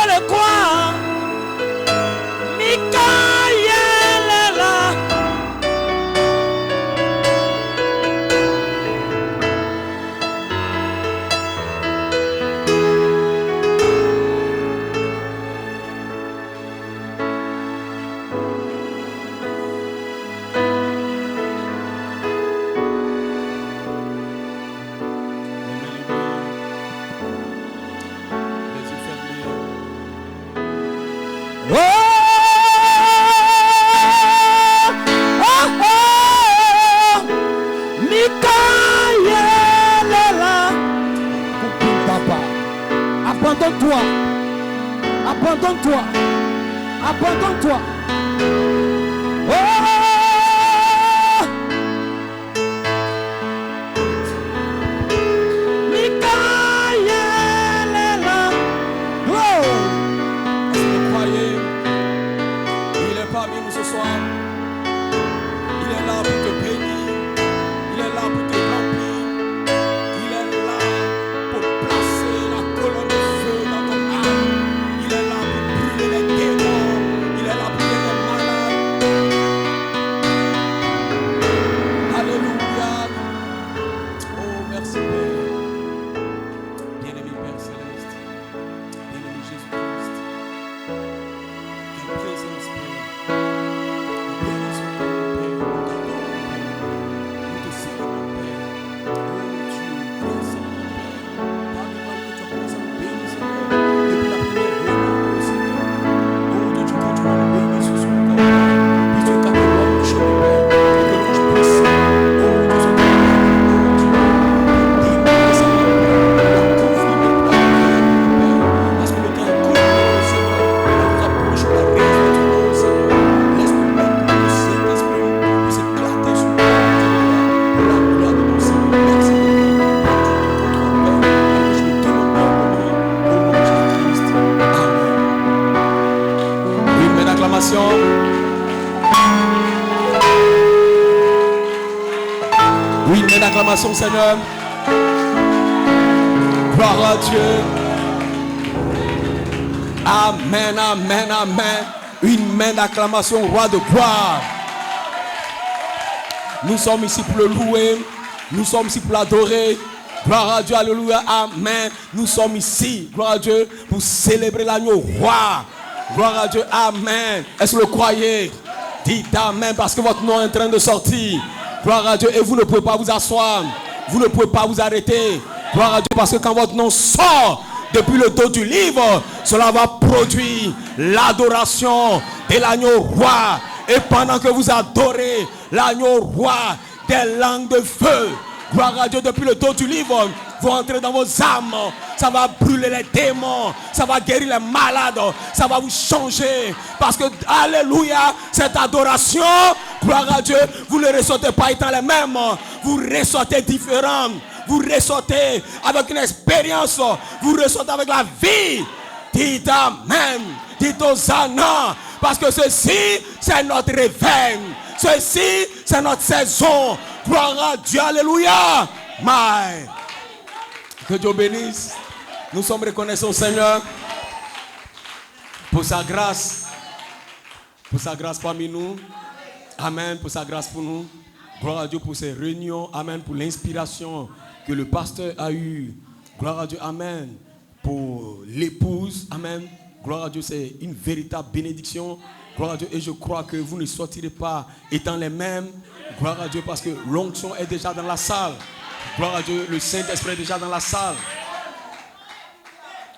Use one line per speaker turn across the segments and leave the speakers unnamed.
le crois. Michael est là. Abandonne-toi. Abandonne-toi. Abandonne-toi. Oh! Michael est là. Oh! Est-ce que vous croyez? Il est parmi nous ce soir. Il est là pour te bénir. Il est là pour te remplir. Il est là pour placer la colonne de feu dans ton âme. Il est là pour brûler les démons. Il est là pour guérir les malades. Alléluia. Oh, merci Père. Bien-aimé Père Céleste. Bien-aimé Jésus-Christ. Quelle présence, Père. Nous bénissons ton nom, Père. Nous t'adorons, Père. Nous te célébrons, Père. Oh Dieu, présent, Père. Parle-moi que tu as commencé à nous bénir, Seigneur. Depuis la première réunion, Seigneur. Oh Dieu, tu continues à nous bénir ce soir, Père. Puisque ta gloire nous chante, Père. Et que l'ange puissant, oh Dieu, se trouve, oh Dieu. Bénis, Seigneur, Père. Couvre mes plats, Père. Parce que le temps est court, Seigneur. On nous approche de la réunion de ton nom, Seigneur. Laisse-nous mettre pour que le Saint-Esprit puisse éclater sur nous, pour la gloire de ton Seigneur. Merci, Père. Je me demande pardonner au nom de Jésus-Christ. Amen. Oui, mais d'acclamation. Oui, mais d'acclamation, Seigneur. Gloire à Dieu. Amen, amen, amen. Une main d'acclamation, roi de gloire. Nous sommes ici pour le louer. Nous sommes ici pour l'adorer. Gloire à Dieu, alléluia, amen. Nous sommes ici, gloire à Dieu, pour célébrer l'agneau roi. Gloire à Dieu, amen. Est-ce que vous le croyez? Dites amen parce que votre nom est en train de sortir. Gloire à Dieu, et vous ne pouvez pas vous asseoir. Vous ne pouvez pas vous arrêter. Gloire à Dieu parce que quand votre nom sort depuis le dos du livre, cela va produire l'adoration de l'agneau roi. Et pendant que vous adorez l'agneau roi, des langues de feu, gloire à Dieu, depuis le dos du livre, vous entrez dans vos âmes. Ça va brûler les démons. Ça va guérir les malades. Ça va vous changer. Parce que, alléluia, cette adoration, gloire à Dieu, vous ne ressortez pas étant les mêmes. Vous ressortez différents. Vous ressortez avec une expérience. Vous ressortez avec la vie. Dites amen. Dites hosanna. Parce que ceci, c'est notre réveil. Ceci, c'est notre saison. Gloire à Dieu. Alléluia. My. Que Dieu bénisse. Nous sommes reconnaissants au Seigneur pour sa grâce. Pour sa grâce parmi nous. Amen. Pour sa grâce pour nous. Gloire à Dieu pour ces réunions. Amen. Pour l'inspiration que le pasteur a eue. Gloire à Dieu. Amen. Pour l'épouse. Amen. Gloire à Dieu. C'est une véritable bénédiction. Gloire à Dieu. Et je crois que vous ne sortirez pas étant les mêmes. Gloire à Dieu parce que l'onction est déjà dans la salle. Gloire à Dieu. Le Saint-Esprit est déjà dans la salle.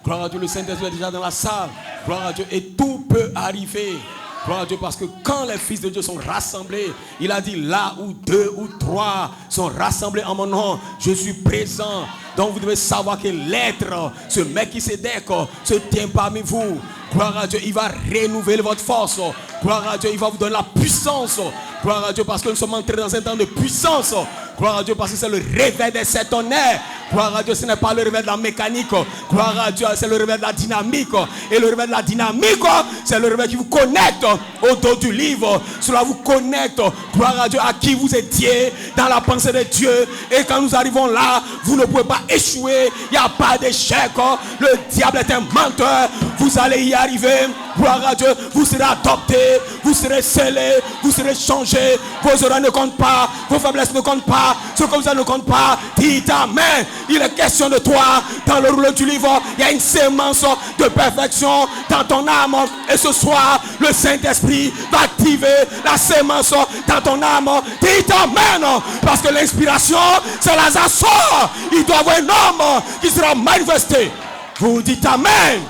Gloire à Dieu. Le Saint-Esprit est déjà dans la salle. Gloire à Dieu. Et tout peut arriver. Gloire à Dieu parce que quand les fils de Dieu sont rassemblés, il a dit là où 2 ou 3 sont rassemblés en mon nom, je suis présent. Donc vous devez savoir que l'être, ce Melchisédek, se tient parmi vous. Gloire à Dieu, il va renouveler votre force. Gloire à Dieu, il va vous donner la puissance. Gloire à Dieu parce que nous sommes entrés dans un temps de puissance. Gloire à Dieu parce que c'est le réveil des 7 tonnerres. Gloire à Dieu, ce n'est pas le réveil de la mécanique. Gloire à Dieu, c'est le réveil de la dynamique. Et le réveil de la dynamique, c'est le réveil qui vous connecte au dos du livre. Cela vous connecte, gloire à Dieu, à qui vous étiez dans la pensée de Dieu. Et quand nous arrivons là, vous ne pouvez pas échouer. Il n'y a pas d'échec. Le diable est un menteur. Vous allez y arriver. Gloire à Dieu, vous serez adopté, vous serez scellé, vous serez changé. Vos erreurs ne comptent pas, vos faiblesses ne comptent pas, ce que vous avez ne compte pas. Dites amen. Il est question de toi. Dans le rouleau du livre, il y a une sémence de perfection dans ton âme. Et ce soir, le Saint-Esprit va activer la sémence dans ton âme. Dites amen. Parce que l'inspiration, c'est Lazare sort. Il doit y avoir un homme qui sera manifesté. Vous dites amen.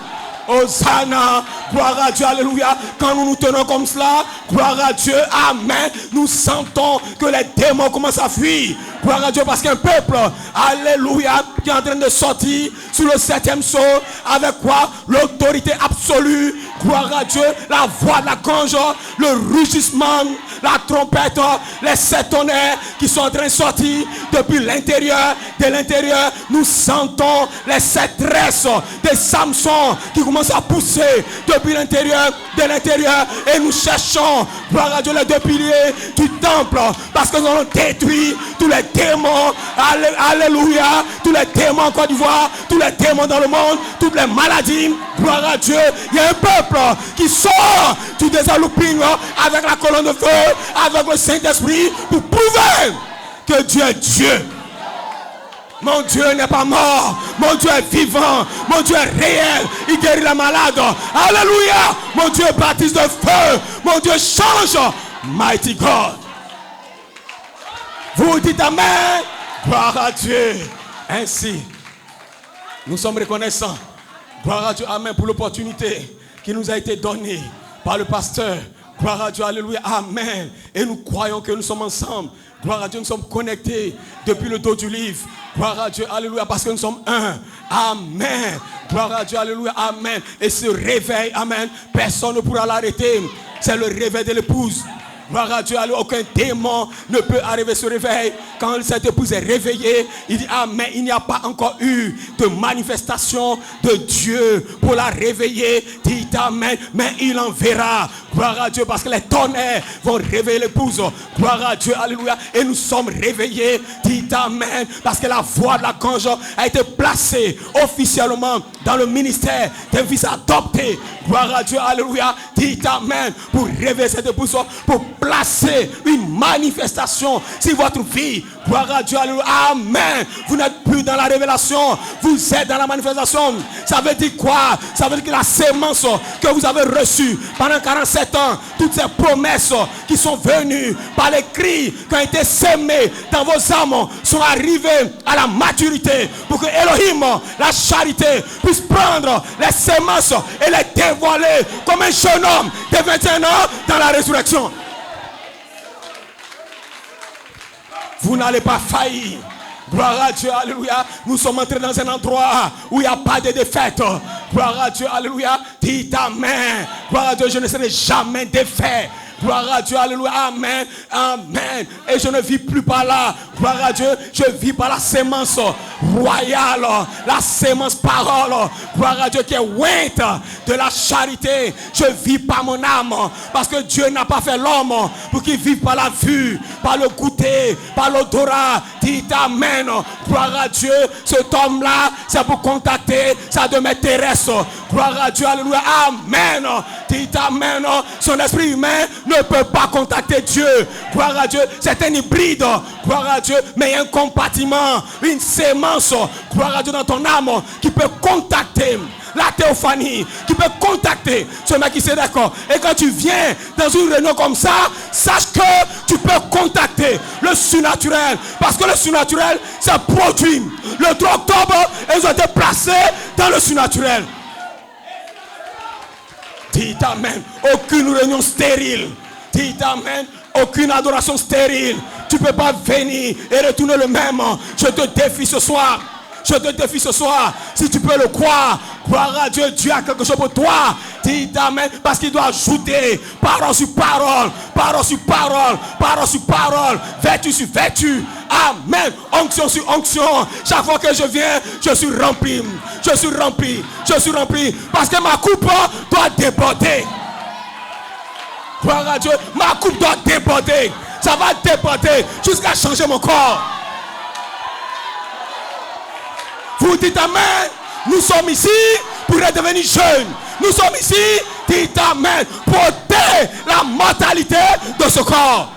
Hosanna, gloire à Dieu, alléluia. Quand nous nous tenons comme cela, gloire à Dieu, amen. Nous sentons que les démons commencent à fuir. Gloire à Dieu, parce qu'un peuple, alléluia, qui est en train de sortir sur le 7e sceau, avec quoi? L'autorité absolue. Gloire à Dieu, la voix de la conge, le rugissement, la trompette, les 7 tonnerres qui sont en train de sortir depuis l'intérieur. De l'intérieur, nous sentons les 7 tresses de Samson qui commencent à pousser depuis l'intérieur, de l'intérieur. Et nous cherchons, gloire à Dieu, les 2 piliers du temple, parce que nous allons détruire tous les démons. Alléluia, tous les démons en Côte d'Ivoire, tous les démons dans le monde, toutes les maladies. Gloire à Dieu, il y a un peuple qui sort du désert looping avec la colonne de feu, avec le Saint-Esprit, pour prouver que Dieu est Dieu. Mon Dieu n'est pas mort. Mon Dieu est vivant. Mon Dieu est réel. Il guérit les malades. Alléluia. Mon Dieu baptise de feu. Mon Dieu change. Mighty God. Vous dites amen. Gloire à Dieu. Ainsi, nous sommes reconnaissants. Gloire à Dieu. Amen pour l'opportunité qui nous a été donnée par le pasteur. Gloire à Dieu. Alléluia. Amen. Et nous croyons que nous sommes ensemble. Gloire à Dieu, nous sommes connectés depuis le dos du livre. Gloire à Dieu, alléluia, parce que nous sommes un. Amen. Gloire à Dieu, alléluia, amen. Et ce réveil, amen, personne ne pourra l'arrêter. C'est le réveil de l'épouse. Gloire à Dieu, alléluia, aucun démon ne peut arriver à ce réveil. Quand cette épouse est réveillée, il dit, ah, mais il n'y a pas encore eu de manifestation de Dieu pour la réveiller. Dites amen, mais il en verra. Gloire à Dieu, parce que les tonnerres vont réveiller l'épouse. Gloire à Dieu, alléluia. Et nous sommes réveillés. Dites amen, parce que la voix de la conge a été placée officiellement dans le ministère d'un fils adopté. Gloire à Dieu, alléluia. Dites amen, pour réveiller cette épouse, pour placer une manifestation sur votre vie. Gloire à Dieu, alléluia. Amen. Vous n'êtes plus dans la révélation, vous êtes dans la manifestation. Ça veut dire quoi? Ça veut dire que la sémence que vous avez reçue pendant 47 ans, toutes ces promesses qui sont venues par les cris qui ont été sémés dans vos âmes sont arrivées à la maturité pour que Elohim, la charité, puisse prendre les sémences et les dévoiler comme un jeune homme de 21 ans dans la résurrection. Vous n'allez pas faillir. Gloire à Dieu, alléluia. Nous sommes entrés dans un endroit où il n'y a pas de défaite. Gloire à Dieu, alléluia. Dites amen. Gloire à Dieu, je ne serai jamais défait. Gloire à Dieu, alléluia, amen, amen. Et je ne vis plus par là. Gloire à Dieu, je vis par la sémence royale, la sémence parole. Gloire à Dieu qui est ointe de la charité. Je vis par mon âme, parce que Dieu n'a pas fait l'homme pour qu'il vive par la vue, par le goûter, par l'odorat. Dites amen. Gloire à Dieu, cet homme-là, c'est pour contacter sa demeure terrestre. Gloire à Dieu, alléluia, amen. Dites amen. Son esprit humain ne peut pas contacter Dieu. Gloire à Dieu, c'est un hybride. Gloire à Dieu, mais il y a un compartiment, une sémence. Gloire à Dieu dans ton âme qui peut contacter la théophanie, qui peut contacter ce mec qui s'est d'accord. Et quand tu viens dans une réunion comme ça, sache que tu peux contacter le surnaturel, parce que le surnaturel c'est produit. Le 3 octobre, ils ont été placés dans le surnaturel. Dites amen. Aucune réunion stérile. Dites amen. Aucune adoration stérile. Tu ne peux pas venir et retourner le même. Je te défie ce soir. Je te défie ce soir. Si tu peux le croire. Gloire à Dieu, Dieu a quelque chose pour toi. Dis amen, parce qu'il doit ajouter parole sur parole, parole sur parole, parole sur parole, vertu sur vertu. Amen. Onction sur onction. Chaque fois que je viens, je suis rempli. Je suis rempli. Je suis rempli. Parce que ma coupe doit déborder. Gloire à Dieu. Ma coupe doit déborder. Ça va déborder jusqu'à changer mon corps. Vous dites amen. Nous sommes ici pour redevenir jeunes. Nous sommes ici, dites amen, pour ôter la mortalité de ce corps.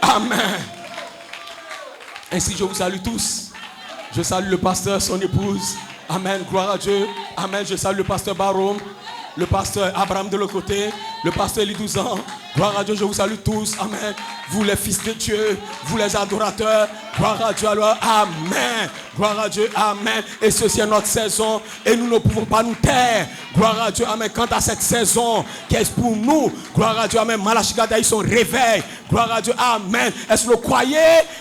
Amen. Ainsi, je vous salue tous. Je salue le pasteur, son épouse. Amen. Gloire à Dieu. Amen. Je salue le pasteur Barom, le pasteur Abraham de l'autre côté, le pasteur Lidouzan. Gloire à Dieu, je vous salue tous. Amen. Vous les fils de Dieu, vous les adorateurs. Gloire à Dieu alors. Amen. Gloire à Dieu. Amen. Et ceci est notre saison. Et nous ne pouvons pas nous taire. Gloire à Dieu. Amen. Quant à cette saison qui est pour nous. Gloire à Dieu. Amen. Malachigada, ils sont réveil. Gloire à Dieu. Amen. Est-ce que vous le croyez?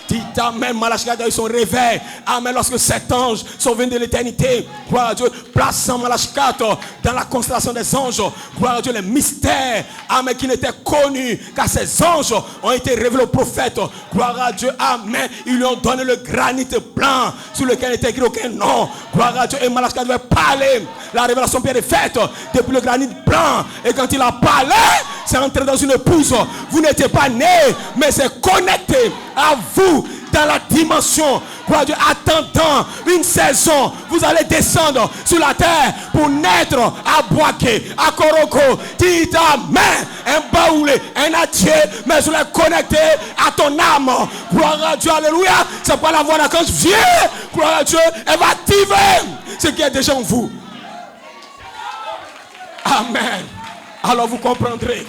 Dites amen. Malachigada, ils sont réveil. Amen. Lorsque sept anges sont venus de l'éternité. Gloire à Dieu. Plaçant Malachigada dans la constellation des anges. Gloire à Dieu. Les mystères. Amen. Qui n'étaient connus. Car ces anges ont été révélés aux prophètes. Gloire à Dieu. Amen. Ils lui ont donné le granit blanc sur lequel n'était écrit aucun nom. Gloire à Dieu. Et Malachigada devait parler. La révélation Pierre est faite depuis le granit blanc. Et quand il a parlé, c'est entré dans une épouse. Vous n'étiez pas né, mais c'est connecté à vous dans la dimension. Gloire à Dieu. Attendant une saison, vous allez descendre sur la terre pour naître à Boaké, à Koroko. Dites amen. Un baoulé, un atier, mais je l'ai connecté à ton âme. Gloire à Dieu. Alléluia. C'est pas la voix d'archange vient. Gloire à Dieu. Elle va activer ce qui est déjà en vous. Amen. Alors vous comprendrez.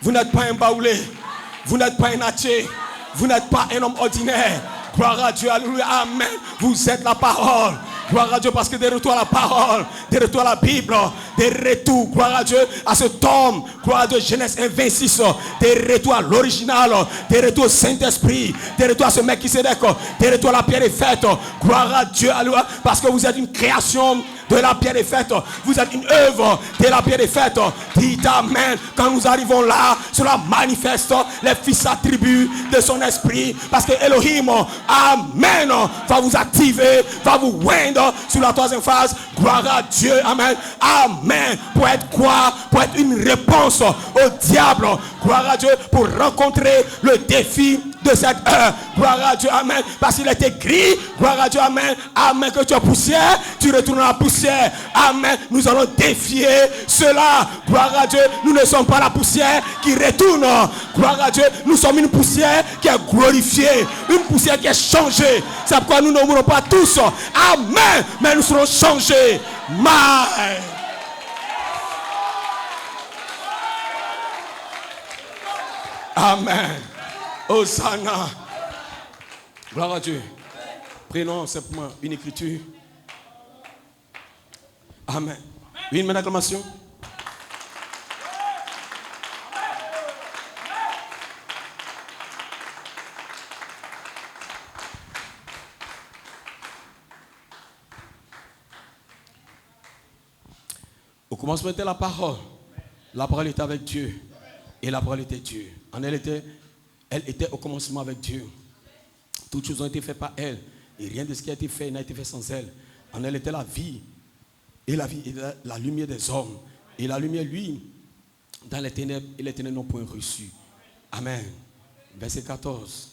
Vous n'êtes pas un baoulé. Vous n'êtes pas un atier. Vous n'êtes pas un homme ordinaire. Gloire à Dieu. Alléluia. Amen. Vous êtes la parole. Gloire à Dieu, parce que des retours à la parole, des retours à la Bible, des retours, gloire à Dieu, à ce tome, gloire à Dieu, Genèse 26, des retours à l'original, des retours au Saint-Esprit, des retours à ce mec qui s'est d'accord, des retours à la pierre est faite, gloire à Dieu, alléluia, parce que vous êtes une création de la pierre est faite, vous êtes une œuvre de la pierre est faite. Dites amen. Quand nous arrivons là, cela manifeste les fils attributs de son esprit, parce que Elohim, amen, va vous activer, va vous wendre sur la troisième phase. Gloire à Dieu, amen, amen. Pour être quoi? Pour être une réponse au diable. Gloire à Dieu, pour rencontrer le défi de cette heure. Gloire à Dieu, amen. Parce qu'il est écrit, gloire à Dieu, amen, amen, que tu es poussière, tu retournes à la poussière. Amen. Nous allons défier cela. Gloire à Dieu, nous ne sommes pas la poussière qui retourne. Gloire à Dieu, nous sommes une poussière qui est glorifiée, une poussière qui est changée. C'est pourquoi nous ne mourrons pas tous. Amen. Mais nous serons changés. Amen. Hosanna. Gloire à Dieu. Prenons simplement une écriture. Amen. Une main d'acclamation. Au commencement était la parole. La parole était avec Dieu. Et la parole était Dieu. Elle était au commencement avec Dieu. Toutes choses ont été faites par elle. Et rien de ce qui a été fait n'a été fait sans elle. En elle était la vie. Et la vie est la lumière des hommes. Et la lumière, lui, dans les ténèbres, et les ténèbres n'ont point reçu. Amen. Verset 14.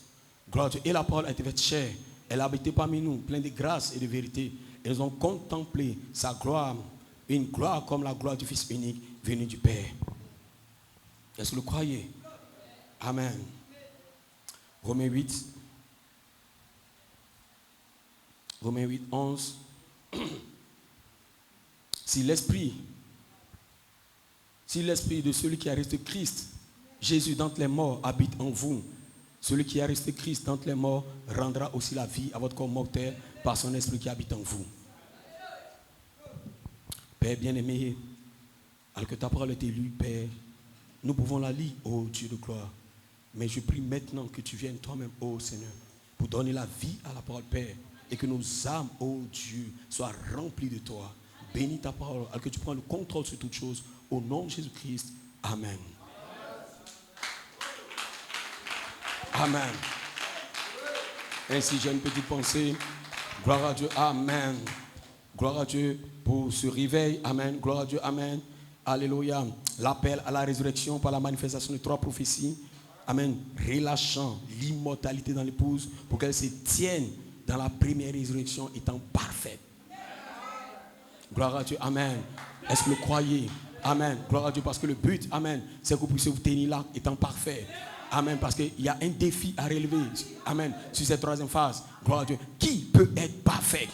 Gloire à Dieu. Et la parole a été faite chair. Elle a habité parmi nous, pleine de grâce et de vérité. Elles ont contemplé sa gloire. Une gloire comme la gloire du Fils unique venu du Père. Est-ce que vous le croyez? Amen. Romains 8. Romains 8, 11. Si l'esprit de celui qui a resté Christ, Jésus d'entre les morts, habite en vous, celui qui a resté Christ d'entre les morts rendra aussi la vie à votre corps mortel par son esprit qui habite en vous. Père bien-aimé, alors que ta parole est lue, Père, nous pouvons la lire, ô Dieu de gloire. Mais je prie maintenant que tu viennes toi-même, ô Seigneur, pour donner la vie à la parole, Père. et que nos âmes, oh Dieu, soient remplies de toi. Bénis ta parole, alors que tu prends le contrôle sur toutes choses. Au nom de Jésus-Christ, amen. Amen. Ainsi, j'ai une petite pensée. Gloire à Dieu, amen. Gloire à Dieu pour ce réveil, amen. Gloire à Dieu, amen. Alléluia. L'appel à la résurrection par la manifestation de 3 prophéties. Amen. Relâchant l'immortalité dans l'épouse pour qu'elle se tienne dans la première résurrection étant parfaite. Gloire à Dieu, amen. Est-ce que vous le croyez? Amen. Gloire à Dieu, parce que le but, amen, c'est que vous puissiez vous tenir là étant parfait. Amen, parce qu'il y a un défi à relever. Amen, sur cette 3e phase. Gloire à Dieu. Qui peut être parfait?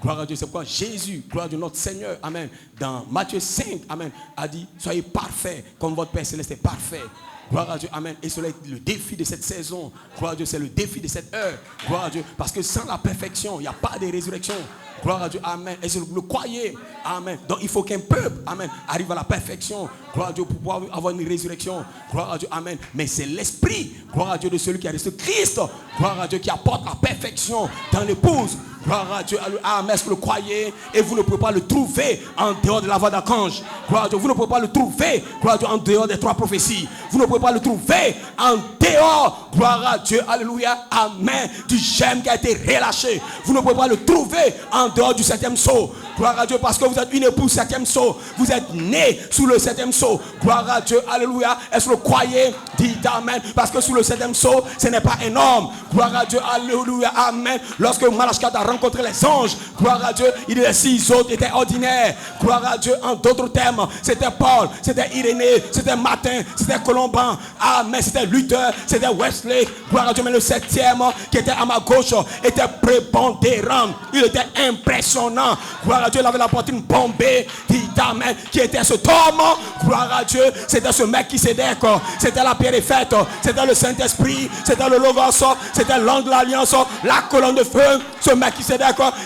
Gloire à Dieu, c'est pourquoi Jésus, gloire à Dieu, notre Seigneur, amen, dans Matthieu 5, amen, a dit, soyez parfaits comme votre Père Céleste est parfait. Gloire à Dieu, amen. Et cela est le défi de cette saison. Gloire à Dieu, c'est le défi de cette heure. Gloire à Dieu, parce que sans la perfection, il n'y a pas de résurrection. Gloire à Dieu, amen. Et si vous le croyez, amen. Donc il faut qu'un peuple, amen, arrive à la perfection. Gloire à Dieu, pour pouvoir avoir une résurrection. Gloire à Dieu, amen. Mais c'est l'esprit, gloire à Dieu, de celui qui a resté Christ. Gloire à Dieu, qui apporte la perfection dans l'épouse. Gloire à Dieu, amen. Est-ce que vous le croyez? Et vous ne pouvez pas le trouver en dehors de la voix d'archange. Gloire à Dieu, vous ne pouvez pas le trouver, gloire à Dieu, en dehors des 3 prophéties. Vous ne pouvez pas le trouver en dehors, gloire à Dieu, alléluia, amen, du gemme qui a été relâché. Vous ne pouvez pas le trouver en dehors du 7e sceau. Gloire à Dieu, parce que vous êtes une épouse 7e sceau. Vous êtes né sous le 7e sceau. Gloire à Dieu, alléluia. Est-ce que vous le croyez? Dites amen. Parce que sous le 7e sceau, ce n'est pas un homme. Gloire à Dieu, alléluia, amen. Lorsque Malachia a rencontré les anges, gloire à Dieu, il les 6 autres étaient ordinaires. Gloire à Dieu, en d'autres termes, c'était Paul, c'était Irénée, c'était Martin, c'était Colomban, amen, c'était Luther, c'était Wesley. Gloire à Dieu, mais le 7e qui était à ma gauche était prépondérant. Il était impressionnant. Gloire à Dieu, il avait la poitrine bombée. Dit amen. Qui était cet homme? Gloire à Dieu, c'était ce mec qui s'aidait. C'était la pierre est faite. C'était le Saint-Esprit. C'était le Logos. C'était l'ange de l'alliance. La colonne de feu. Ce mec qui s'aidait.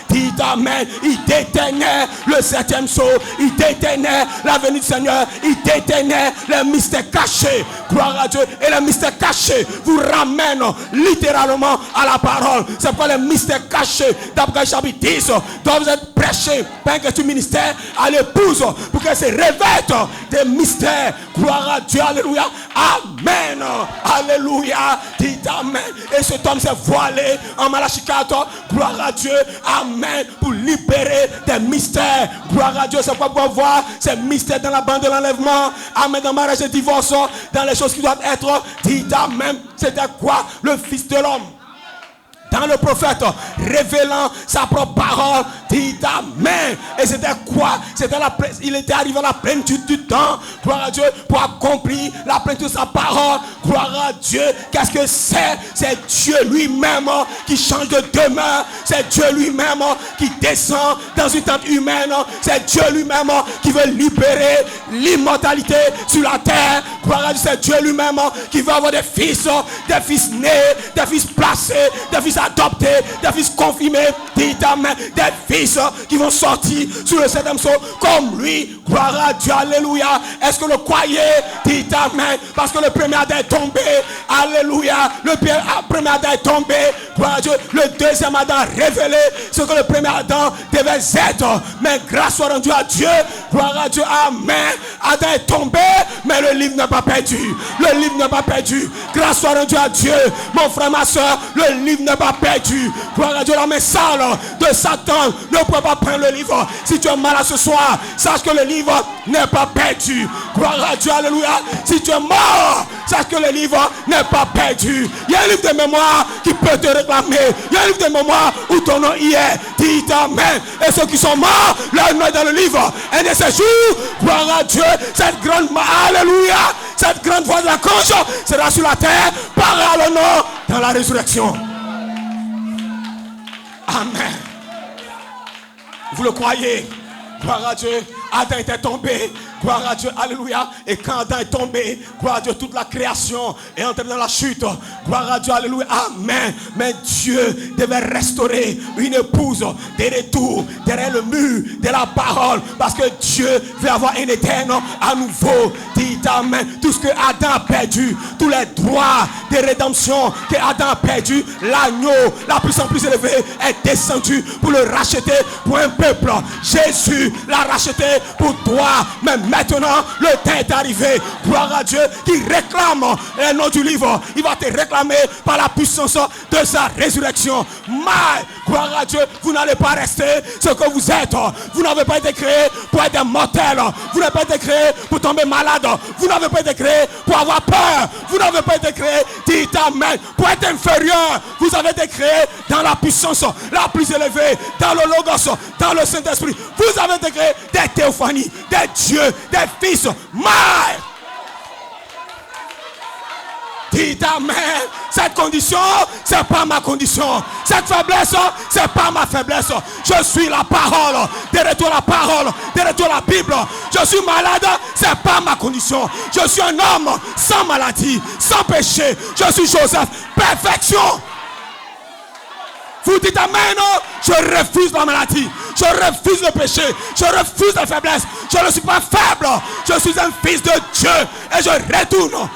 Dit amen. Il détenait le 7e sceau. Il détenait la venue du Seigneur. Il détenait les mystères cachés. Gloire à Dieu. Et les mystères cachés vous ramènent littéralement à la parole. C'est pourquoi les mystères cachés d'Apocalypse chapitre 10 doivent être prêchés par un Christ ministère à l'épouse pour qu'elle se revête des mystères. Gloire à Dieu, alléluia, amen, alléluia, dites amen. Et cet homme s'est voilé en Malachie 4, gloire à Dieu, amen, pour libérer des mystères. Gloire à Dieu, c'est quoi pour voir ces mystères dans la bande de l'enlèvement, amen, dans le mariage et divorce, dans les choses qui doivent être, dites amen. C'était quoi? Le Fils de l'homme dans le prophète, révélant sa propre parole, dit amen. Et c'était quoi? C'était il était arrivé à la plénitude du temps, gloire à Dieu, pour accomplir la plénitude de sa parole, gloire à Dieu. Qu'est-ce que c'est? C'est Dieu lui-même qui change de demeure, c'est Dieu lui-même qui descend dans une tente humaine, c'est Dieu lui-même qui veut libérer l'immortalité sur la terre, gloire à Dieu. C'est Dieu lui-même qui veut avoir des fils nés, des fils placés, des fils adoptés, des fils confirmés, dit amen, des fils qui vont sortir sur le 7e sceau comme lui. Gloire à Dieu, alléluia. Est-ce que vous le croyez? Dit amen. Parce que le premier Adam est tombé, alléluia. Le premier Adam est tombé, gloire à Dieu. Le deuxième Adam a révélé ce que le premier Adam devait être. Mais grâce soit rendue à Dieu, gloire à Dieu, amen. Adam est tombé, mais le livre n'est pas perdu. Le livre n'est pas perdu. Grâce soit rendue à Dieu, mon frère, ma soeur. Le livre n'est pas perdu. Gloire à Dieu, la main sale de Satan ne peut pas prendre le livre. Si tu es malade ce soir, sache que le livre n'est pas perdu. Gloire à Dieu, alléluia. Si tu es mort, sache que le livre n'est pas perdu. Il y a un livre de mémoire qui peut te réclamer. Il y a un livre de mémoire où ton nom y est. Dis amen. Et ceux qui sont morts, leur nom est dans le livre. Un de ces jours, gloire à Dieu, cette grande, alléluia, cette grande voix de la cloche sera sur la terre, par le nom dans la résurrection. Amen. Vous le croyez? Gloire à Dieu. Adam était tombé. Gloire à Dieu, alléluia. Et quand Adam est tombé, gloire à Dieu, toute la création est entrée dans la chute. Gloire à Dieu, alléluia, amen. Mais Dieu devait restaurer une épouse des retours derrière le mur de la parole. Parce que Dieu veut avoir un éternel à nouveau. Dites amen. Tout ce que Adam a perdu, tous les droits de rédemption que Adam a perdu, l'agneau, la puissance plus élevée, est descendu pour le racheter pour un peuple. Jésus l'a racheté pour toi. Mais maintenant, le temps est arrivé. Gloire à Dieu qui réclame le nom du livre. Il va te réclamer par la puissance de sa résurrection. Mais, gloire à Dieu, vous n'allez pas rester ce que vous êtes. Vous n'avez pas été créé pour être mortel. Vous n'avez pas été créé pour tomber malade. Vous n'avez pas été créé pour avoir peur. Vous n'avez pas été créé, dites amen, pour être inférieur. Vous avez été créé dans la puissance la plus élevée, dans le Logos, dans le Saint-Esprit. Vous avez été créé des théophanies, des dieux, des fils. Mais dites amen. Cette condition, c'est pas ma condition. Cette faiblesse, c'est pas ma faiblesse. Je suis la parole. Derrière la parole, derrière la Bible. Je suis malade, c'est pas ma condition. Je suis un homme sans maladie, sans péché. Je suis Joseph, perfection. Vous dites amen, je refuse la maladie, je refuse le péché, je refuse la faiblesse. Je ne suis pas faible, je suis un fils de Dieu et je retourne.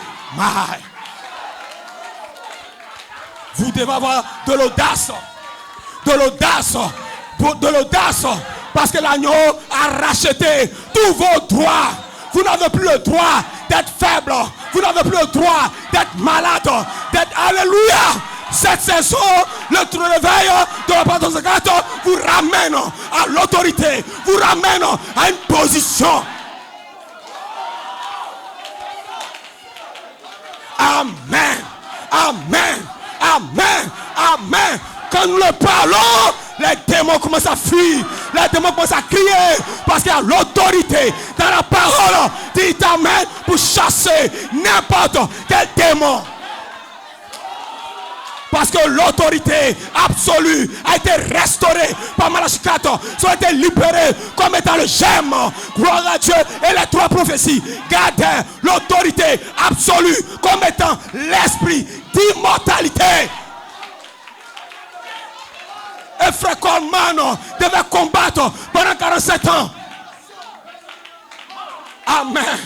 Vous devez avoir de l'audace, de l'audace, de l'audace, parce que l'agneau a racheté tous vos droits. Vous n'avez plus le droit d'être faible, vous n'avez plus le droit d'être malade, d'être alléluia. Cette saison, le réveil de la Pentecôte vous ramène à l'autorité, vous ramène à une position. Amen, amen, amen, amen. Quand nous le parlons, les démons commencent à fuir, les démons commencent à crier, parce qu'il y a l'autorité dans la parole. Dites amen pour chasser n'importe quel démon. Parce que l'autorité absolue a été restaurée par Malachie 4. Ils ont été libérés comme étant le gemme. Gloire à Dieu. Et les trois prophéties gardent l'autorité absolue comme étant l'esprit d'immortalité. Et frère Coleman devait combattre pendant 47 ans. Amen.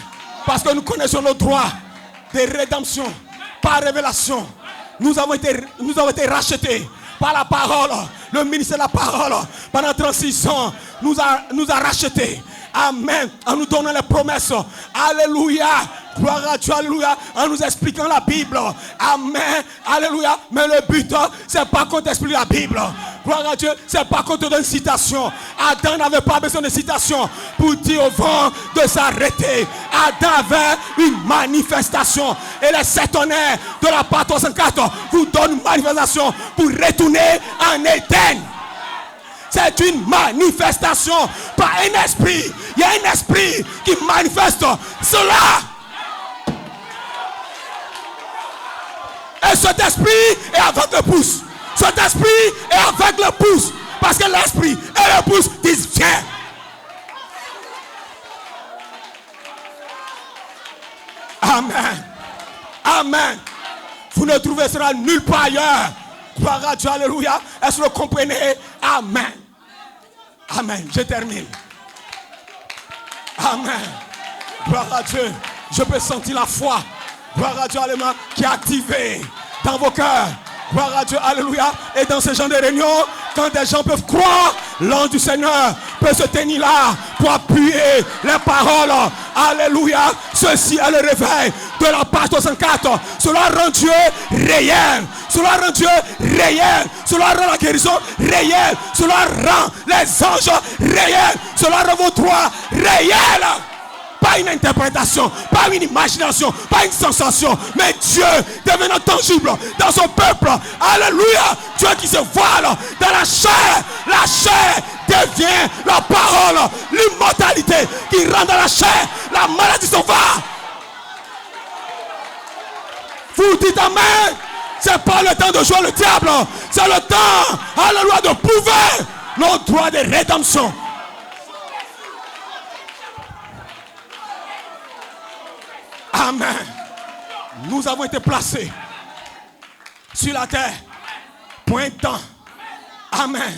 Parce que nous connaissons nos droits de rédemption par révélation. Nous avons été rachetés par la parole. Le ministère de la parole, pendant 36 ans, nous a rachetés. Amen. En nous donnant les promesses. Alléluia. Gloire à Dieu. Alléluia. En nous expliquant la Bible. Amen. Alléluia. Mais le but, c'est pas qu'on t'explique la Bible. Gloire à Dieu. C'est pas qu'on te donne une citation. Adam n'avait pas besoin de citation pour dire au vent de s'arrêter. Adam avait une manifestation. Et les 7 tonnerres de la part 304 vous donnent une manifestation pour retourner en Éden. C'est une manifestation, pas un esprit. Il y a un esprit qui manifeste cela. Et cet esprit est avec le pouce. Cet esprit est avec le pouce. Parce que l'esprit et le pouce disent viens. Amen. Amen. Vous ne trouverez cela nulle part ailleurs. Gloire à Dieu, alléluia. Est-ce que vous comprenez? Amen. Amen. Je termine. Amen. Gloire à Dieu. Je peux sentir la foi. Gloire à Dieu, alléluia, qui est activée dans vos cœurs. Gloire à Dieu, alléluia. Et dans ce genre de réunion, quand des gens peuvent croire, l'ange du Seigneur peut se tenir là pour appuyer les paroles. Alléluia. Ceci est le réveil de la page 64. Cela rend Dieu réel. Cela rend Dieu réel. Cela rend la guérison réelle. Cela rend les anges réels. Cela rend vos droits réels. Pas une interprétation, pas une imagination, pas une sensation, mais Dieu devenant tangible dans son peuple. Alléluia. Dieu qui se voile dans la chair devient la parole. L'immortalité qui rentre dans la chair, la maladie s'en va. Vous dites amen. C'est pas le temps de jouer le diable, c'est le temps, alléluia, de prouver nos droits de rédemption. Amen. Nous avons été placés sur la terre pour un temps. Amen.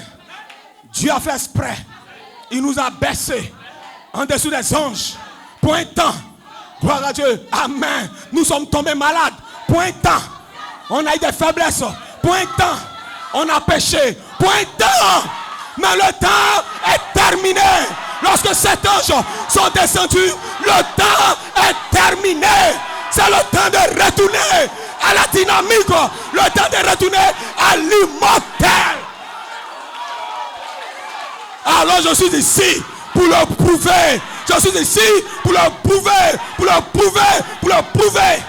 Dieu a fait exprès. Il nous a baissés en dessous des anges pour un temps. Gloire à Dieu. Amen. Nous sommes tombés malades pour un temps. On a eu des faiblesses pour un temps. On a péché pour un temps. Mais le temps est terminé. Lorsque ces anges sont descendus, le temps est terminé. C'est le temps de retourner à la dynamique. Le temps de retourner à l'immortel. Alors je suis ici pour le prouver. Je suis ici pour le prouver. Pour le prouver. Pour le prouver.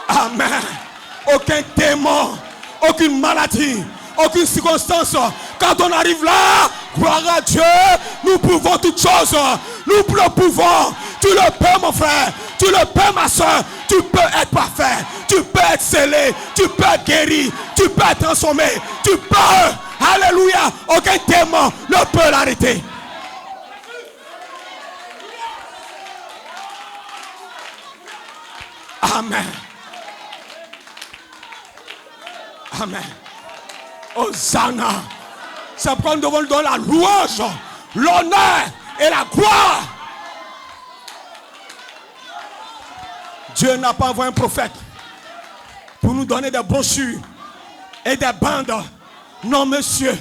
Amen. Aucun démon, aucune maladie, aucune circonstance. Quand on arrive là, gloire à Dieu, nous pouvons toutes choses. Nous le pouvons. Tu le peux, mon frère. Tu le peux, ma soeur. Tu peux être parfait. Tu peux être scellé. Tu peux être guéri. Tu peux être transformé. Tu peux. Alléluia. Aucun démon ne peut l'arrêter. Amen. Amen. Hosanna. C'est pourquoi nous devons lui donner la louange, l'honneur et la gloire. Dieu n'a pas envoyé un prophète pour nous donner des brochures et des bandes. Non, monsieur.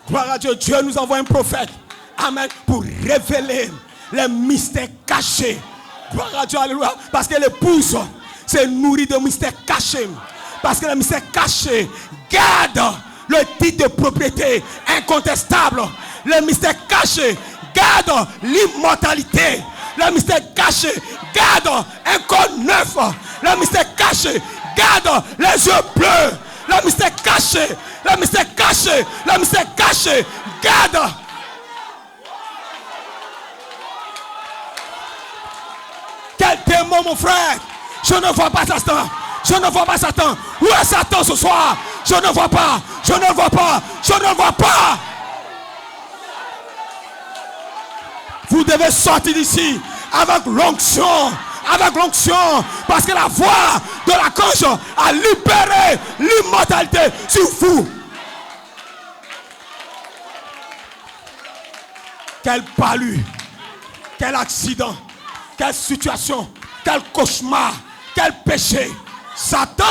Gloire à Dieu. Dieu nous envoie un prophète. Amen. Pour révéler les mystères cachés. Gloire à Dieu. Alléluia. Parce que l'épouse s'est nourrie de mystères cachés. Parce que les mystères cachés gardent le titre de propriété incontestable. Les mystères cachés gardent l'immortalité. Les mystères cachés gardent un corps neuf. Les mystères cachés gardent les yeux bleus. Les mystères cachés, les mystères cachés, les mystères cachés gardent. Quel démon, mon frère? Je ne vois pas Satan. Je ne vois pas Satan. Où est Satan ce soir? Je ne vois pas. Je ne vois pas. Je ne vois pas. Vous devez sortir d'ici avec l'onction. Avec l'onction. Parce que la voix de l'archange a libéré l'immortalité sur vous. Quel palu. Quel accident. Quelle situation. Quel cauchemar. Quel péché. Satan,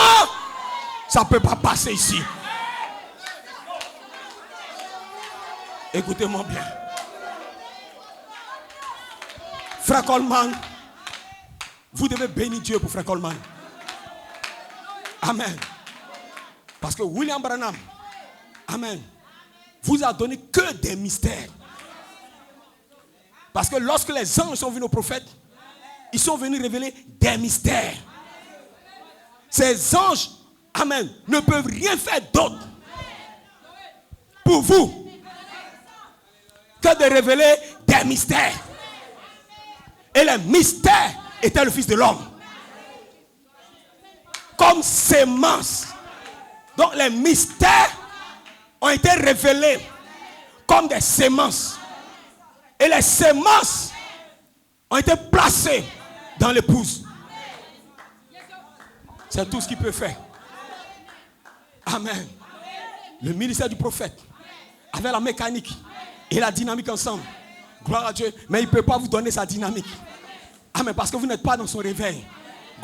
ça ne peut pas passer ici. Écoutez-moi bien. Frère Coleman, vous devez bénir Dieu pour Frère Coleman. Amen. Parce que William Branham, amen, vous a donné que des mystères. Parce que lorsque les anges sont venus aux prophètes, ils sont venus révéler des mystères. Ces anges, amen, ne peuvent rien faire d'autre pour vous que de révéler des mystères. Et les mystères étaient le Fils de l'homme. Comme sémence. Donc les mystères ont été révélés comme des sémences. Et les sémences ont été placées dans l'épouse. C'est tout ce qu'il peut faire. Amen. Le ministère du prophète, avec la mécanique et la dynamique ensemble. Gloire à Dieu. Mais il ne peut pas vous donner sa dynamique. Amen. Parce que vous n'êtes pas dans son réveil.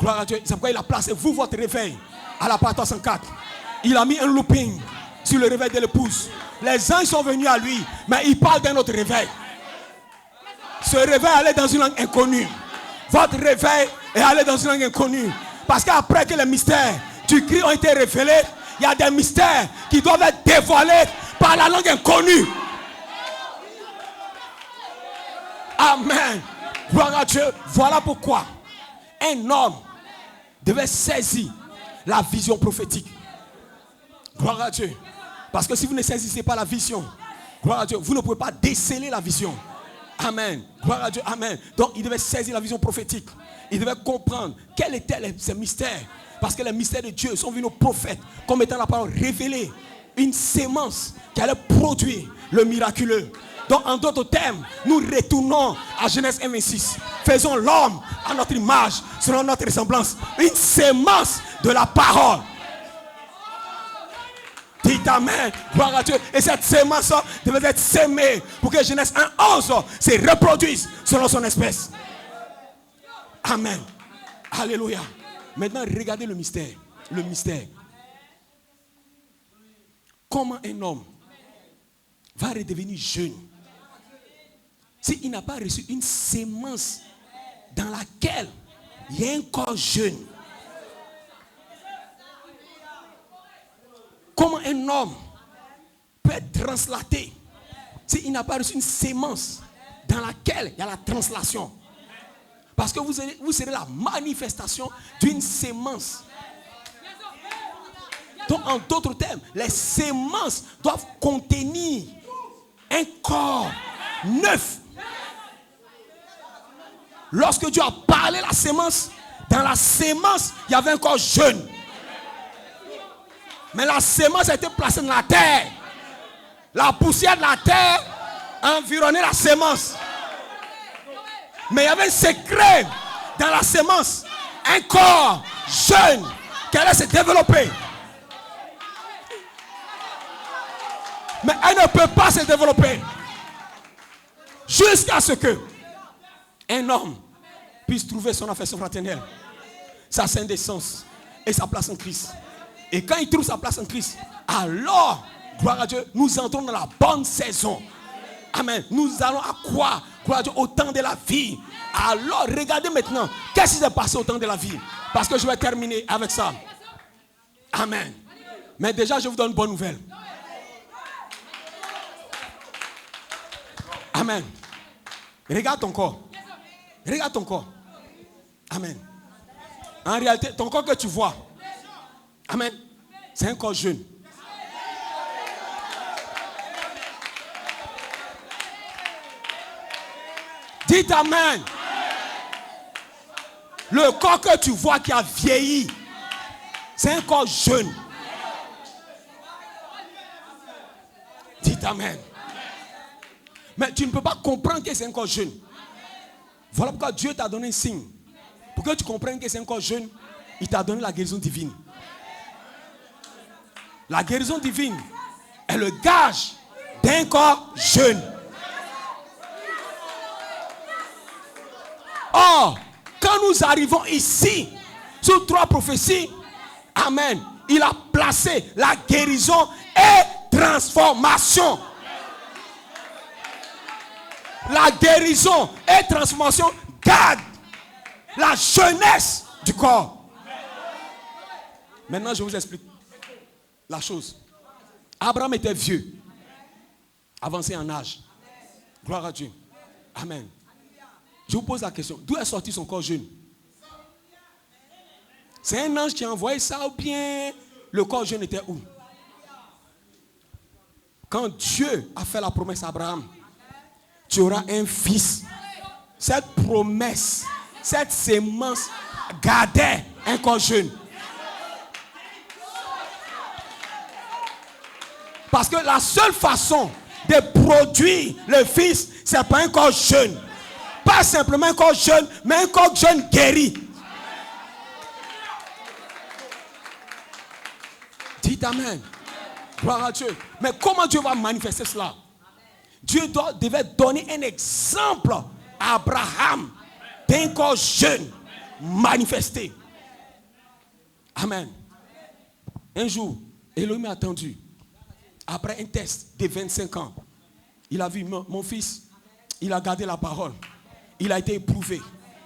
Gloire à Dieu. C'est pourquoi il a placé vous votre réveil à la part 304. Il a mis un looping sur le réveil de l'épouse. Les anges sont venus à lui, mais il parle d'un autre réveil. Ce réveil allait dans une langue inconnue. Votre réveil est allé dans une langue inconnue. Parce qu'après que les mystères du Christ ont été révélés, il y a des mystères qui doivent être dévoilés par la langue inconnue. Amen. Gloire à Dieu. Voilà pourquoi un homme devait saisir la vision prophétique. Gloire à Dieu. Parce que si vous ne saisissez pas la vision, gloire à Dieu, vous ne pouvez pas déceler la vision. Amen. Gloire à Dieu. Amen. Donc il devait saisir la vision prophétique. Il devait comprendre quels étaient ces mystères. Parce que les mystères de Dieu sont venus aux prophètes comme étant la parole révélée. Une sémence qui allait produire le miraculeux. Donc, en d'autres termes, nous retournons à Genèse 1:26. Faisons l'homme à notre image, selon notre ressemblance. Une sémence de la parole. Dites amen. Gloire à Dieu. Et cette sémence devait être sémée pour que Genèse 1:11 se reproduise selon son espèce. Amen. Alléluia. Maintenant, regardez le mystère. Le mystère. Comment un homme va redevenir jeune s'il n'a pas reçu une sémence dans laquelle il y a un corps jeune? Comment un homme peut être translaté s'il n'a pas reçu une sémence dans laquelle il y a la translation? Parce que vous serez la manifestation d'une sémence. Donc, en d'autres termes, les sémences doivent contenir un corps neuf. Lorsque Dieu a parlé la sémence, dans la sémence, il y avait un corps jeune. Mais la sémence a été placée dans la terre. La poussière de la terre a environné la sémence. Mais il y avait un secret dans la sémence. Un corps jeune qui allait se développer. Mais elle ne peut pas se développer jusqu'à ce que un homme puisse trouver son affection fraternelle, sa sainte décence et sa place en Christ. Et quand il trouve sa place en Christ, alors, gloire à Dieu, nous entrons dans la bonne saison. Amen. Nous allons à quoi? Gloire à Dieu, au temps de la vie. Alors, regardez maintenant, qu'est-ce qui s'est passé au temps de la vie? Parce que je vais terminer avec ça. Amen. Mais déjà, je vous donne une bonne nouvelle. Amen. Regarde ton corps. Regarde ton corps. Amen. En réalité, ton corps que tu vois, amen, c'est un corps jeune. Dites amen. Le corps que tu vois qui a vieilli, c'est un corps jeune. Dites amen. Mais tu ne peux pas comprendre que c'est un corps jeune. Voilà pourquoi Dieu t'a donné un signe. Pour que tu comprennes que c'est un corps jeune, il t'a donné la guérison divine. La guérison divine est le gage d'un corps jeune. Or, quand nous arrivons ici, sur 3 prophéties, amen, il a placé la guérison et transformation. La guérison et transformation gardent la jeunesse du corps. Maintenant, je vous explique la chose. Abraham était vieux, avancé en âge. Gloire à Dieu. Amen. Je vous pose la question. D'où est sorti son corps jeune? C'est un ange qui a envoyé ça ou bien le corps jeune était où? Quand Dieu a fait la promesse à Abraham, tu auras un fils. Cette promesse, cette sémence gardait un corps jeune. Parce que la seule façon de produire le fils, c'est pas un corps jeune. Pas simplement un corps jeune, mais un corps jeune guéri. Dites amen. Gloire à Dieu. Mais comment Dieu va manifester cela? Dieu devait donner un exemple à Abraham d'un corps jeune manifesté. Amen. Un jour, Elohim a attendu. Après un test de 25 ans, il a vu mon fils, il a gardé la parole. Il a été éprouvé.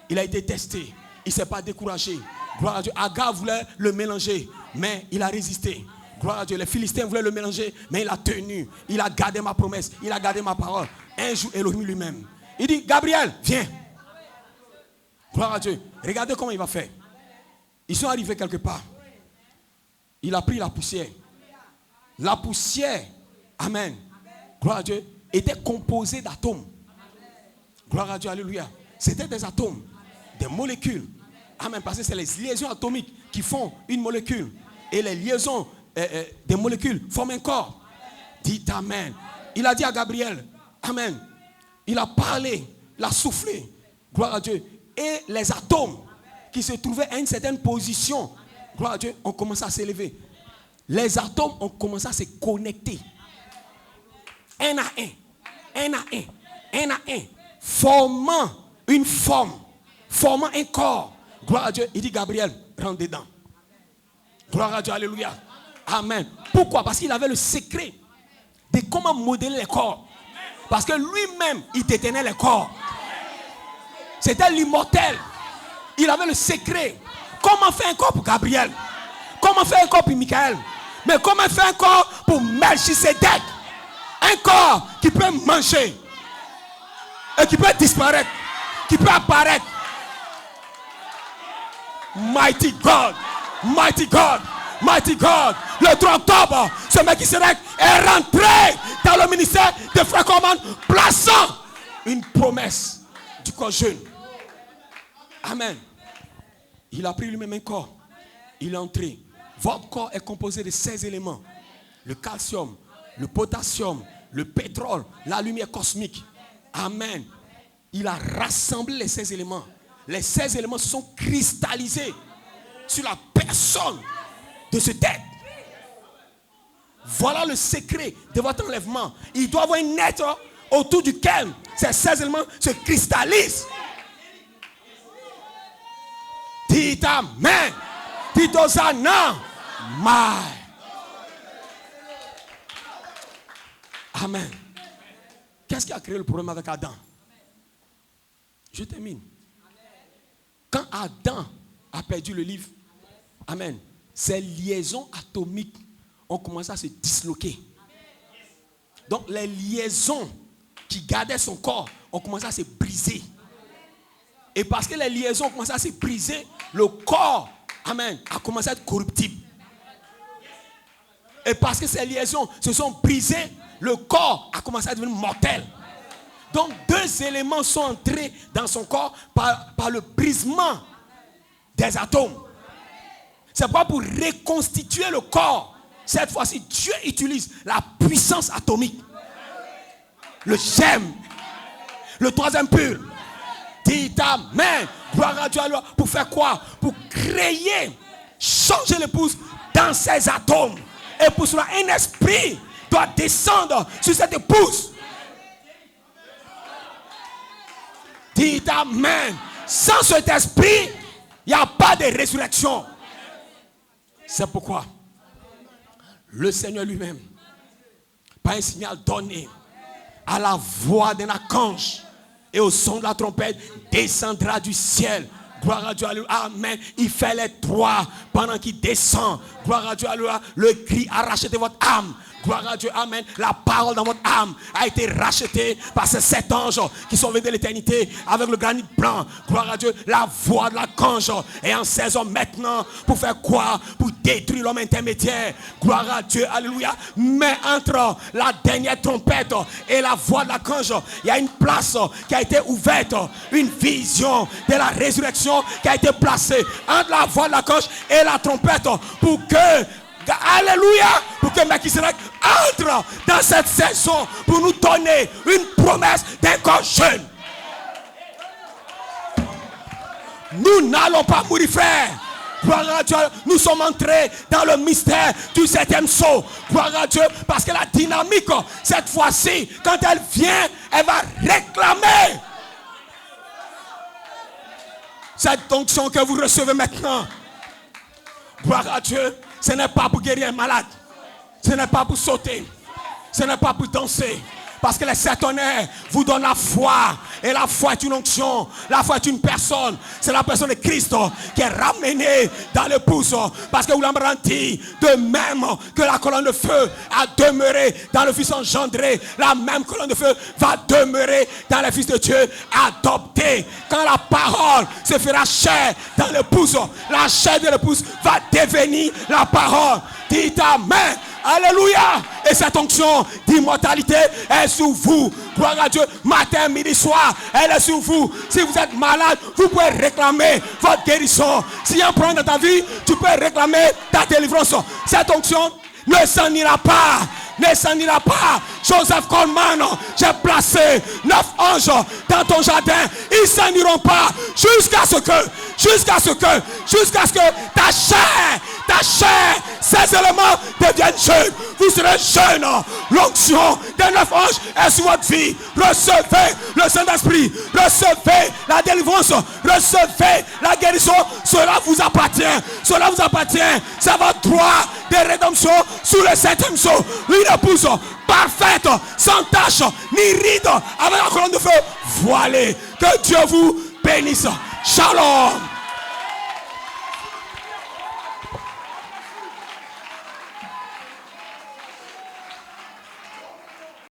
Il a été testé. Il ne s'est pas découragé. Gloire à Dieu. Agar voulait le mélanger, mais il a résisté. Gloire à Dieu. Les Philistins voulaient le mélanger, mais il a tenu. Il a gardé ma promesse. Il a gardé ma parole. Un jour, Elohim lui-même, il dit, Gabriel, viens. Gloire à Dieu. Regardez comment il va faire. Ils sont arrivés quelque part. Il a pris la poussière. La poussière, amen, gloire à Dieu, était composée d'atomes. Gloire à Dieu, alléluia. C'était des atomes, des molécules. Amen, parce que c'est les liaisons atomiques qui font une molécule. Et les liaisons des molécules forment un corps. Dites amen. Il a dit à Gabriel, Amen. Il a parlé, il a soufflé. Gloire à Dieu. Et les atomes qui se trouvaient à une certaine position, gloire à Dieu, ont commencé à s'élever. Les atomes ont commencé à se connecter. Un à un, formant une forme, formant un corps. Gloire à Dieu. Il dit, Gabriel, rentre dedans. Gloire à Dieu, alléluia. Amen. Pourquoi? Parce qu'il avait le secret de comment modeler les corps. Parce que lui-même, il détenait les corps. C'était l'immortel. Il avait le secret. Comment faire un corps pour Gabriel? Comment faire un corps pour Michael? Mais comment faire un corps pour Melchisedec? Un corps qui peut manger et qui peut disparaître, qui peut apparaître. Mighty God, mighty God, mighty God. Le 3 octobre, ce Melchisedec est rentré dans le ministère de Frère Coleman, plaçant une promesse du corps jeune. Amen. Il a pris lui-même un corps. Il est entré. Votre corps est composé de 16 éléments. Le calcium, le potassium, le pétrole, la lumière cosmique. Amen. Il a rassemblé les 16 éléments. Les 16 éléments se sont cristallisés sur la personne de ce tête. Voilà le secret de votre enlèvement. Il doit y avoir un être autour duquel ces 16 éléments se cristallisent. Dites Amen. Dites Hosanna. Amen. Qu'est-ce qui a créé le problème avec Adam? Je termine. Quand Adam a perdu le livre, amen, ses liaisons atomiques ont commencé à se disloquer. Donc les liaisons qui gardaient son corps ont commencé à se briser. Et parce que les liaisons ont commencé à se briser, le corps, amen, a commencé à être corruptible. Et parce que ces liaisons se sont brisées, le corps a commencé à devenir mortel. Donc 2 éléments sont entrés dans son corps par le brisement des atomes. C'est pas pour reconstituer le corps. Cette fois-ci, Dieu utilise la puissance atomique. Le germe. Le 3e pur. Dites Amen. Gloire à Dieu. Pour faire quoi? Pour créer, changer l'épouse dans ses atomes. Et pour cela, un esprit doit descendre sur cette épouse. Dites Amen. Sans cet esprit, il n'y a pas de résurrection. C'est pourquoi le Seigneur lui-même, par un signal donné, à la voix d'un archange et au son de la trompette, descendra du ciel. Gloire à Dieu, alléluia, amen. Il fait les 3 pendant qu'il descend. Gloire à Dieu, alléluia. Le cri a racheté votre âme. Gloire à Dieu, amen. La parole dans votre âme a été rachetée par ces 7 anges qui sont venus de l'éternité avec le granit blanc. Gloire à Dieu, la voix de l'archange est en saison maintenant. Pour faire quoi? Pour détruire l'homme intermédiaire. Gloire à Dieu, alléluia. Mais entre la dernière trompette et la voix de l'archange, il y a une place qui a été ouverte. Une vision de la résurrection qui a été placée entre la voix de l'archange et la trompette pour que, alléluia, pour que Melchisedec entre dans cette saison pour nous donner une promesse d'un corps jeune. Nous n'allons pas mourir, frère. Gloire à Dieu, nous sommes entrés dans le mystère du 7e sceau. Gloire à Dieu, parce que la dynamique, cette fois-ci, quand elle vient, elle va réclamer cette onction que vous recevez maintenant. Gloire à Dieu, ce n'est pas pour guérir un malade. Ce n'est pas pour sauter. Ce n'est pas pour danser. Parce que les 7 honneurs vous donnent la foi. Et la foi est une onction. La foi est une personne. C'est la personne de Christ qui est ramenée dans l'épouse. Parce que vous l'avez dit, de même que la colonne de feu a demeuré dans le Fils engendré, la même colonne de feu va demeurer dans le Fils de Dieu adopté. Quand la parole se fera chair dans l'épouse, la chair de l'épouse va devenir la parole. Dites Amen. Alléluia. Et cette onction d'immortalité est sur vous. Gloire à Dieu. Matin, midi, soir, elle est sur vous. Si vous êtes malade, vous pouvez réclamer votre guérison. S'il y a un problème dans ta vie, tu peux réclamer ta délivrance. Cette onction ne s'en ira pas. ne s'en ira pas. Joseph Coleman, j'ai placé 9 anges dans ton jardin. Ils s'en iront pas jusqu'à ce que ta chair, ces éléments deviennent jeunes. Vous serez jeunes. L'onction des 9 anges est sur votre vie. Recevez le Saint-Esprit. Recevez la délivrance. Recevez la guérison. Cela vous appartient. Cela vous appartient. C'est votre droit de rédemption sous le 7e sceau. Une épouse parfaite, sans tache, ni ride, avec la colonne de feu voilée. Que Dieu vous bénisse. Shalom.